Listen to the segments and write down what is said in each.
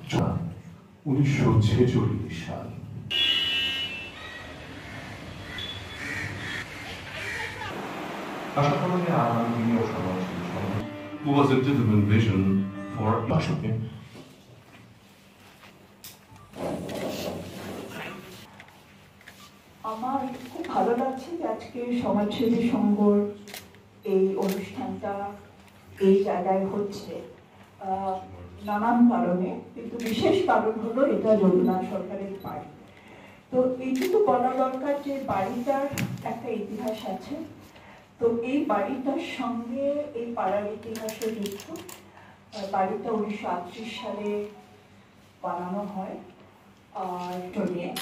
1946 সাল। আশা করি আগামী দিনেও সমাজ who was a different vision for Ashok. আমার খুব ভালো লাগছে যে আজকে সমাজসেবী সংঘর এই অনুষ্ঠানটা এই জায়গায় হচ্ছে নানান কারণে, কিন্তু বিশেষ কারণ হলো এটা রবীন্দ্রনাথ সরকারের বাড়ি। তো এইটুকু বলা দরকার যে বাড়িটার একটা ইতিহাস আছে। তো এই বাড়িটার সঙ্গে এই পাড়ার ইতিহাসও যুক্ত। বাড়িটা 1938 সালে বানানো হয়। আর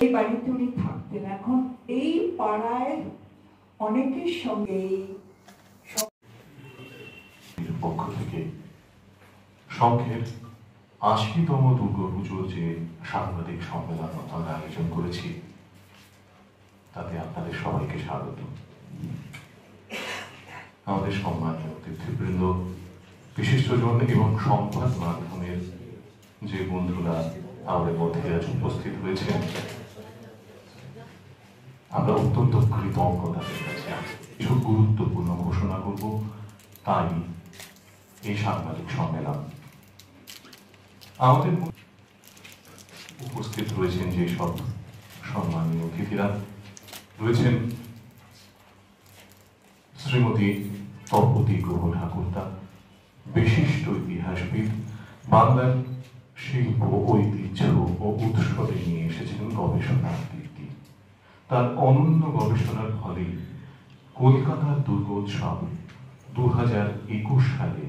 এই বাড়িতে উনি থাকতেন। এখন এই পাড়ায় অনেকের সঙ্গে পক্ষ থেকে সংঘের ৮০তম দুর্গাপুজোর যে সাংবাদিক সম্মেলন আমরা আয়োজন করেছি, তাতে আপনাদের সবাইকে স্বাগত। আমাদের সম্মানীয় অতিথিবৃন্দ, বিশিষ্টজন এবং সংবাদ মাধ্যমের যে বন্ধুরা আমাদের মধ্যে আজ উপস্থিত হয়েছেন, আমরা অত্যন্ত কৃতজ্ঞ তাদের কাছে। কিছু গুরুত্বপূর্ণ ঘোষণা করব, তাই এই সাংবাদিক সম্মেলন। আমাদের উপস্থিত রয়েছেন যেসব সম্মানীয় অতিথিরা রয়েছেন: শ্রীমতী তপতী গ্রহ ঠাকুরতা, বিশিষ্ট ইতিহাসবিদ, বাংলার শিল্প, ঐতিহ্য ও উৎসবে নিয়ে এসেছেন গবেষণার দিকটি। তার অনন্য গবেষণার ফলে কলকাতার দুর্গোৎসব 2021 সালে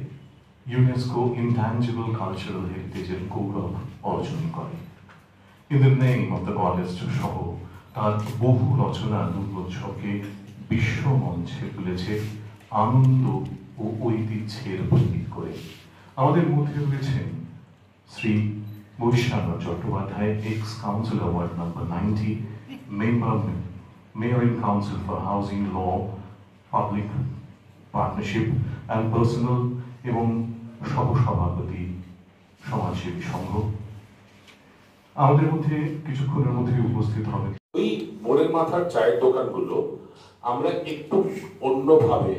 ইউনেস্কো ইনট্যাঞ্জিবল কালচারাল হেরিটেজের গৌরব অর্জন করে। In the name of the goddess সহ তার বহু রচনা দুর্গোৎসবকে বিশ্ব মঞ্চে তুলেছে আনন্দ ও ঐতিহ্যের প্রতীক করে। আমাদের মধ্যে রয়েছেন Shri Baishakh Chattopadhyay, ex councillor ward number 90, member mayor in council for housing, law, public partnership and personal এবং সহসভাপতি সমাজসেবী সংঘ। আমাদের মধ্যে কিছুক্ষণের মধ্যে উপস্থিত হবে। ওই মোড়ের মাথার চায়ের দোকানগুলো আমরা একটু অন্যভাবে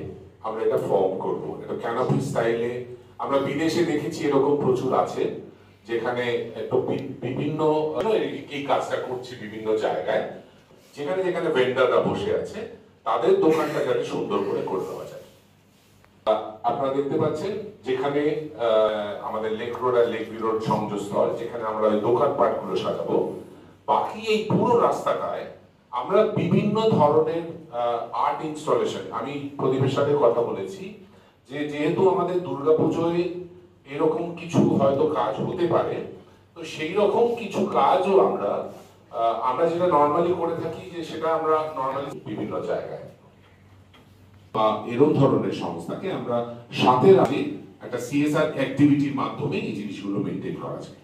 আমরা এটা ফর্ম করব। এটা ক্যানাপি স্টাইলে আমরা বিদেশে দেখেছি, এরকম প্রচুর আছে, যেখানে একটু বিভিন্ন এই কাজটা করছি বিভিন্ন জায়গায়, যেখানে যেখানে ভেন্ডাররা বসে আছে তাদের দোকানটা যাতে সুন্দর করে দেওয়া যায়। আপনারা দেখতে পাচ্ছেন যেখানে আমাদের লেক রোড আর লেক রোড সংযোগস্থল, যেখানে আমরা ওই দোকানপাটগুলো সাজাবো। বাকি এই পুরো রাস্তাটায় আমরা বিভিন্ন ধরনের আর্ট ইনস্টলেশন, আমি প্রদীপের সাথে কথা বলেছি যে যেহেতু আমাদের দুর্গাপুজোয় এরকম কিছু হয়তো কাজ হতে পারে, তো সেই রকম কিছু কাজও আমরা যেটা নর্মালি করে থাকি, যে সেটা আমরা নর্মালি বিভিন্ন জায়গায় বা এরকম ধরনের সংস্থাকে আমরা সাথে রাখি, একটা সিএসআর অ্যাক্টিভিটির মাধ্যমে এই জিনিসগুলো মেনটেন করা যায়।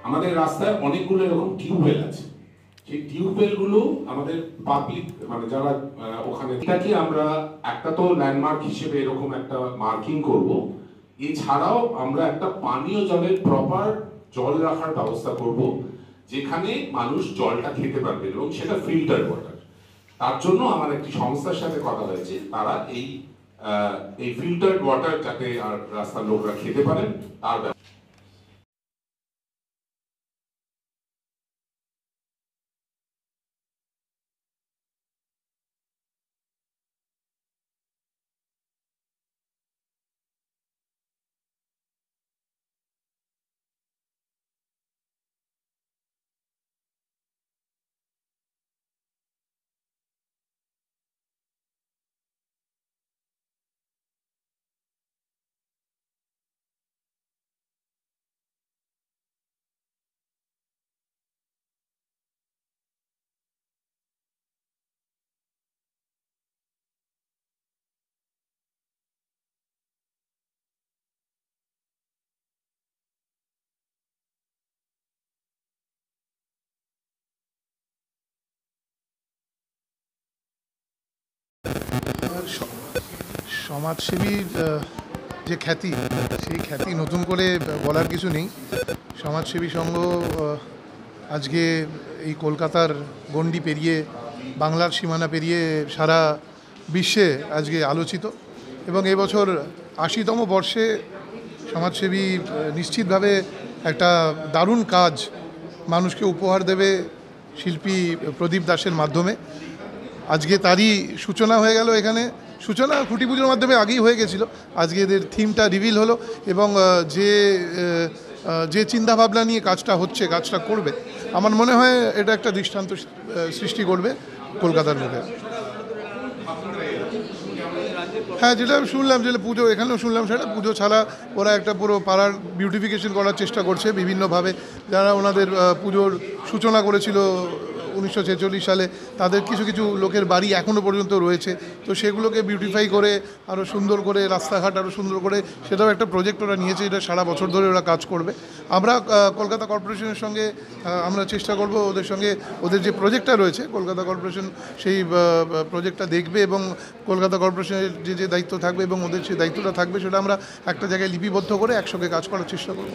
আমাদের রাস্তায় অনেকগুলো এরকম টিউবওয়েল আছে। সেই টিউবওয়েল গুলো আমাদের পাবলিক, মানে যারা ওখানে, এটাকে আমরা একটা তো ল্যান্ডমার্ক হিসেবে এরকম একটা মার্কিং করব। এছাড়াও আমরা একটা পানীয় জলের প্রপার জল রাখার ব্যবস্থা করব, যেখানে মানুষ জলটা খেতে পারবে এবং সেটা ফিল্টার ওয়াটার। তার জন্য আমার একটি সংস্থার সাথে কথা হয়েছে, তারা এই ফিল্টার্ড ওয়াটার যাতে আর রাস্তার লোকরা খেতে পারেন তার সমাজসেবীর যে খ্যাতি, সেই খ্যাতি নতুন করে বলার কিছু নেই। সমাজসেবী সংঘ আজকে এই কলকাতার গণ্ডি পেরিয়ে, বাংলার সীমানা পেরিয়ে সারা বিশ্বে আজকে আলোচিত, এবং এবছর ৮০তম বর্ষে সমাজসেবী নিশ্চিতভাবে একটা দারুণ কাজ মানুষকে উপহার দেবে শিল্পী প্রদীপ দাসের মাধ্যমে। আজকে তারই সূচনা হয়ে গেল। এখানে সূচনা খুঁটি পুজোর মাধ্যমে আগেই হয়ে গেছিলো। আজকে এদের থিমটা রিভিল হলো, এবং যে চিন্তাভাবনা নিয়ে কাজটা হচ্ছে, কাজটা করবে, আমার মনে হয় এটা একটা দৃষ্টান্ত সৃষ্টি করবে কলকাতার মধ্যে। হ্যাঁ, যেটা শুনলাম, যেটা পুজো, এখানেও শুনলাম সেটা পুজো ছাড়া ওরা একটা পুরো পাড়ার বিউটিফিকেশন করার চেষ্টা করছে বিভিন্নভাবে। যারা ওনাদের পুজোর সূচনা করেছিল 1946 সালে, তাদের কিছু কিছু লোকের বাড়ি এখনও পর্যন্ত রয়েছে, তো সেগুলোকে বিউটিফাই করে আরও সুন্দর করে, রাস্তাঘাট আরও সুন্দর করে, সেটাও একটা প্রজেক্ট ওরা নিয়েছে। এটা সারা বছর ধরে ওরা কাজ করবে। আমরা কলকাতা কর্পোরেশনের সঙ্গে আমরা চেষ্টা করব ওদের সঙ্গে, ওদের যে প্রজেক্টটা রয়েছে কলকাতা কর্পোরেশন সেই প্রজেক্টটা দেখবে, এবং কলকাতা কর্পোরেশনের যে দায়িত্ব থাকবে এবং ওদের যে দায়িত্বটা থাকবে, সেটা আমরা একটা জায়গায় লিপিবদ্ধ করে একসঙ্গে কাজ করার চেষ্টা করব।